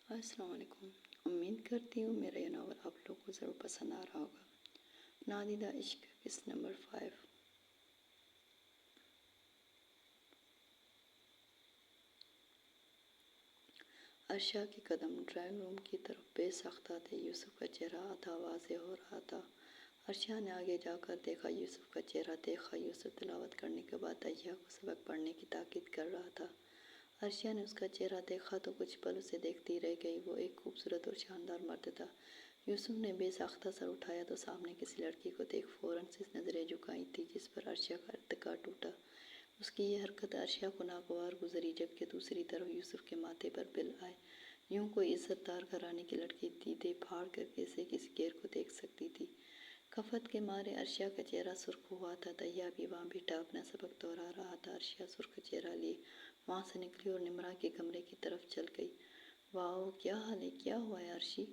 السلام علیکم۔ امید کرتی ہوں میرا یہ ناول آپ لوگوں کو ضرور پسند آ رہا ہوگا۔ نادیدہ عشق قسط نمبر 5۔ عرشا کے قدم ڈرائنگ روم کی طرف بے ساختہ تھے۔ یوسف کا چہرہ آدھا واضح ہو رہا تھا۔ عرشا نے آگے جا کر دیکھا، یوسف کا چہرہ دیکھا۔ یوسف تلاوت کرنے کے بعد دہیہ کو سبق پڑھنے کی تاکید کر رہا تھا۔ عرشا نے اس کا چہرہ دیکھا تو کچھ پل اسے دیکھتی رہ گئی۔ وہ ایک خوبصورت اور شاندار مرد تھا۔ یوسف نے بے ساختہ سر اٹھایا تو سامنے کسی لڑکی کو دیکھ فوراً سے نظریں جھکائی تھی، جس پر عرشا کا ارتقا ٹوٹا۔ اس کی یہ حرکت عرشا کو ناگوار گزری، جبکہ دوسری طرف یوسف کے ماتھے پر بل آئے۔ یوں کوئی عزت دار گھرانے کی لڑکی دیدے پھاڑ کر کیسے کسی غیر کو دیکھ سکتی تھی؟ خفت کے مارے عرشا کا چہرہ سرخ ہوا تھا۔ دہیہ بھی وہاں بیٹھا اپنا سبق دہرا رہا تھا۔ عرشا سرخ چہرہ لیے وہاں سے نکلی اور نمرا کے کمرے کی طرف چل گئی۔ واؤ، کیا حال ہے؟ کیا ہوا ہے عرشی؟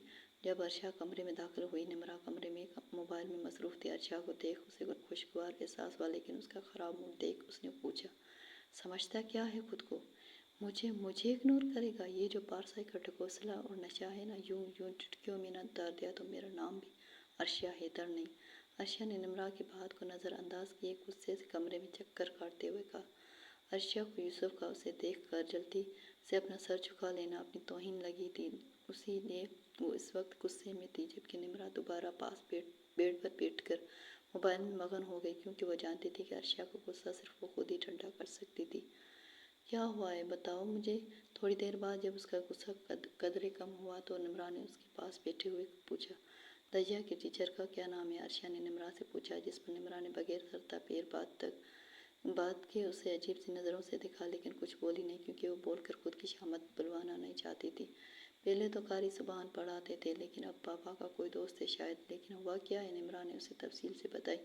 جب عرشا کمرے میں داخل ہوئی، نمرا کمرے میں موبائل میں مصروف تھی۔ عرشا کو دیکھ اسے خوشگوار احساس ہوا، لیکن اس کا خراب موڈ دیکھ اس نے پوچھا، سمجھتا کیا ہے خود کو؟ مجھے اگنور کرے گا؟ یہ جو پارسا کا ڈھکوسلا اور نشہ ہے نا، یوں چٹکیوں میں نہ اتار دیا تو میرا نام بھی عرشا حیدر نہیں۔ عرشا نے نمرا کی بات کو نظر انداز کیے غصے سے کمرے میں چکر کاٹتے ہوئے کہا۔ عرشا کو یوسف کا اسے دیکھ کر جلدی سے اپنا سر جھکا لینا اپنی توہین لگی تھی، اسی لیے وہ اس وقت غصے میں تھی، جبکہ نمرا دوبارہ پاس بیڈ پر بیٹھ کر موبائل میں مگن ہو گئی، کیونکہ وہ جانتی تھی کہ عرشا کو غصہ صرف وہ خود ہی ٹھنڈا کر سکتی تھی۔ کیا ہوا ہے بتاؤ مجھے۔ تھوڑی دیر بعد جب اس کا غصہ قدرے کم ہوا تو نمرا نے اس کے پاس بیٹھے ہوئے پوچھا، دہیہ کے ٹیچر کا کیا نام ہے؟ عرشا نے نمرا سے پوچھا، جس پر نمرا نے بغیر سرتا پیر بات کے اسے عجیب سی نظروں سے دیکھا، لیکن کچھ بولی نہیں، کیونکہ وہ بول کر خود کی شامت بلوانا نہیں چاہتی تھی۔ پہلے تو قاری زبان پڑھاتے تھے، لیکن اب پاپا کا کوئی دوست ہے شاید۔ لیکن ہوا کیا ہے؟ نمرا نے اسے تفصیل سے بتائی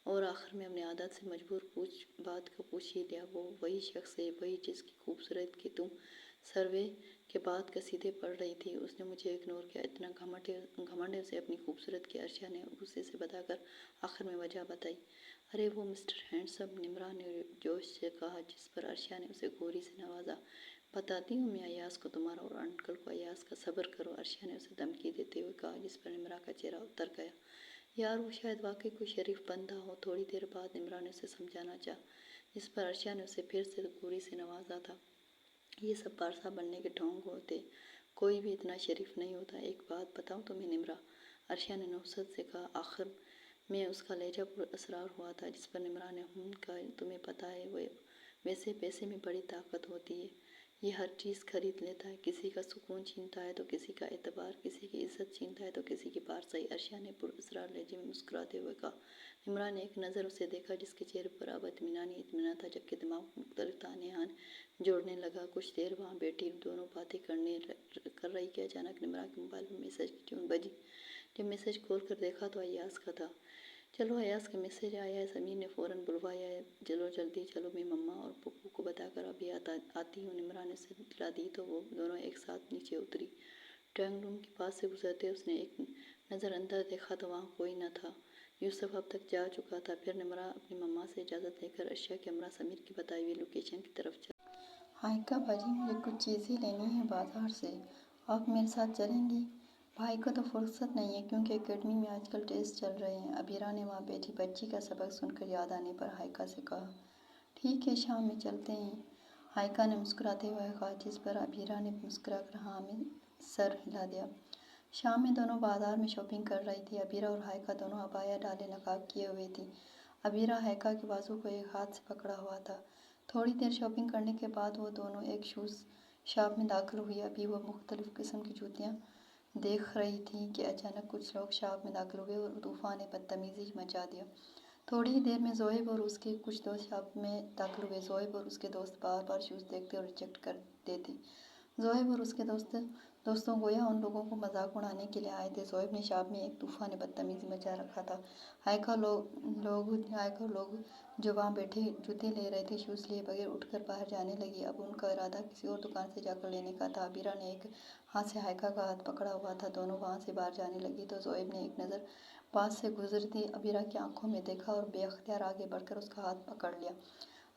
اور آخر میں اپنی عادت سے مجبور بات کو پوچھ ہی لیا۔ وہ وہی شخص ہے، وہی جس کی خوبصورت کی تم سروے کے بعد قصیدے پڑھ رہی تھی۔ اس نے مجھے اگنور کیا، اتنا گھمنڈ ہے اسے اپنی خوبصورت کی۔ عرشا نے غصے سے بتا کر آخر میں وجہ بتائی۔ ارے وہ مسٹر ہینڈسم، نمرا نے جوش سے کہا، جس پر عرشا نے اسے گوری سے نوازا۔ بتاتی ہوں میں ایاز کو تمہارا اور انکل کو ایاز کا۔ صبر کرو، عرشا نے اسے دھمکی دیتے ہوئے کہا، جس پر نمرا کا چہرہ اتر گیا۔ یار وہ شاید واقعی کوئی شریف بندہ ہو۔ تھوڑی دیر بعد نمرا نے اسے سمجھانا چاہا، جس پر عرشا نے اسے پھر سے گوری سے نوازا تھا۔ یہ سب پارسا بننے کے ڈھونگ ہوتے، کوئی بھی اتنا شریف نہیں ہوتا۔ ایک بات بتاؤں تمہیں نمرا، عرشا نے نوسط سے کہا۔ آخر میں اس کا لہجہ پر اصرار ہوا تھا، جس پر نمرا نے کہا، تمہیں پتہ ہے ویسے پیسے میں بڑی طاقت ہوتی ہے، یہ ہر چیز خرید لیتا ہے، کسی کا سکون چھینتا ہے تو کسی کا اعتبار، کسی کی عزت چھینتا ہے تو کسی کی پارسائی۔ عرشا نے پر اسرار لہجے میں مسکراتے ہوئے کہا۔ نمرا نے ایک نظر اسے دیکھا، جس کے چہرے پر اب اطمینان ہی اطمینان تھا، جبکہ دماغ مختلف تانحان جوڑنے لگا۔ کچھ دیر وہاں بیٹھی دونوں باتیں کر رہی کہ اچانک نمرا کے موبائل میں میسج کی ٹیون بجی۔ جب میسج کھول کر دیکھا تو ایاز کا تھا۔ چلو ایاز کا میسج آیا ہے، سمیر نے فوراً بلوایا ہے، چلو جلدی چلو، میں مما اور پپو کو بتا کر ابھی آتی ہوں۔ نمرا نے اسے اطلاع دی تو وہ دونوں ایک ساتھ نیچے اتری۔ ڈرائنگ روم کے پاس سے گزرتے اس نے ایک نظر اندر دیکھا تو وہاں کوئی نہ تھا، یوسف اب تک جا چکا تھا۔ پھر نمرا اپنی مما سے اجازت لے کر عرشا کے ہمراہ سمیر کی بتائی ہوئی لوکیشن کی طرف چل۔ ہائیکا باجی، مجھے کچھ چیزیں لینی ہیں بازار سے، آپ میرے ساتھ چلیں گی؟ بھائی کو تو فرصت نہیں ہے، کیونکہ اکیڈمی میں آج کل ٹیسٹ چل رہے ہیں، عبیرہ نے وہاں بیٹھی بچی کا سبق سن کر یاد آنے پر ہائیکا سے کہا۔ ٹھیک ہے، شام میں چلتے ہیں، ہائیکا نے مسکراتے ہوئے کہا، جس پر عبیرہ نے مسکرا کر ہاں میں سر ہلا دیا۔ شام میں دونوں بازار میں شاپنگ کر رہی تھی۔ عبیرہ اور ہائیکا دونوں عبایا ڈالے نقاب کیے ہوئے تھی۔ عبیرہ ہائیکا کے بازو کو ایک ہاتھ سے پکڑا ہوا تھا۔ تھوڑی دیر شاپنگ کرنے کے بعد وہ دونوں ایک شوز شاپ میں داخل ہوئی۔ ابھی وہ مختلف قسم کی جوتیاں دیکھ رہی تھی کہ اچانک کچھ لوگ شاپ میں داخل ہوئے اور طوفان بدتمیزی مچا دیا۔ تھوڑی ہی دیر میں زوہیب اور اس کے کچھ دوست شاپ میں داخل ہوئے۔ زوہیب اور اس کے دوست بار بار شوز دیکھتے اور ریجیکٹ کر دیتے۔ زوہیب اور اس کے دوستوں گویا ان لوگوں کو مذاق اڑانے کے لیے آئے تھے۔ زوہیب نے شاپ میں ایک طوفان بدتمیزی مچا رکھا تھا۔ ہائیکا لوگ جو وہاں بیٹھے جوتے لے رہے تھے، شوز لیے بغیر اٹھ کر باہر جانے لگی۔ اب ان کا ارادہ کسی اور دکان سے جا کر لینے کا تھا۔ عبیرہ نے ایک ہاتھ سے ہائیکا کا ہاتھ پکڑا ہوا تھا۔ دونوں وہاں سے باہر جانے لگی تو زوہیب نے ایک نظر پاس سے گزرتی عبیرہ کی آنکھوں میں دیکھا اور بے اختیار آگے بڑھ کر اس کا ہاتھ پکڑ لیا۔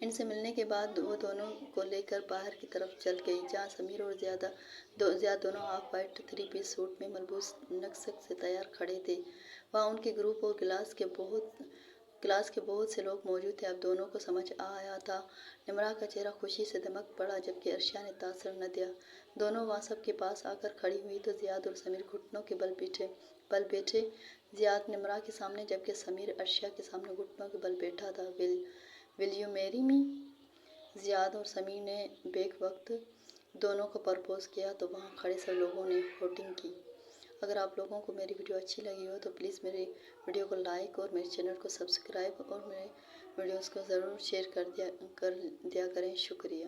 ان سے ملنے کے بعد وہ دونوں کو لے کر باہر کی طرف چل گئی، جہاں سمیر اور زیاد دونوں آف وائٹ 3 پیس سوٹ میں ملبوس نقشت سے تیار کھڑے تھے۔ وہاں ان کے گروپ اور کلاس کے بہت سے لوگ موجود تھے۔ اب دونوں کو سمجھ آیا تھا۔ نمرا کا چہرہ خوشی سے دمک پڑا، جبکہ عرشیا نے تاثر نہ دیا۔ دونوں وہاں سب کے پاس آ کر کھڑی ہوئی تو زیاد اور سمیر گھٹنوں کے بل بیٹھے۔ زیاد نمرا کے سامنے، جبکہ سمیر عرشیا کے سامنے گھٹنوں کے بل بیٹھا تھا۔ ول یو میری می؟ زیاد اور سمیر نے بیک وقت دونوں کو پرپوز کیا تو وہاں کھڑے سب لوگوں نے ہوٹنگ کی۔ اگر آپ لوگوں کو میری ویڈیو اچھی لگی ہو تو پلیز میری ویڈیو کو لائک اور میرے چینل کو سبسکرائب اور میرے ویڈیوز کو ضرور شیئر کر دیا کریں۔ شکریہ۔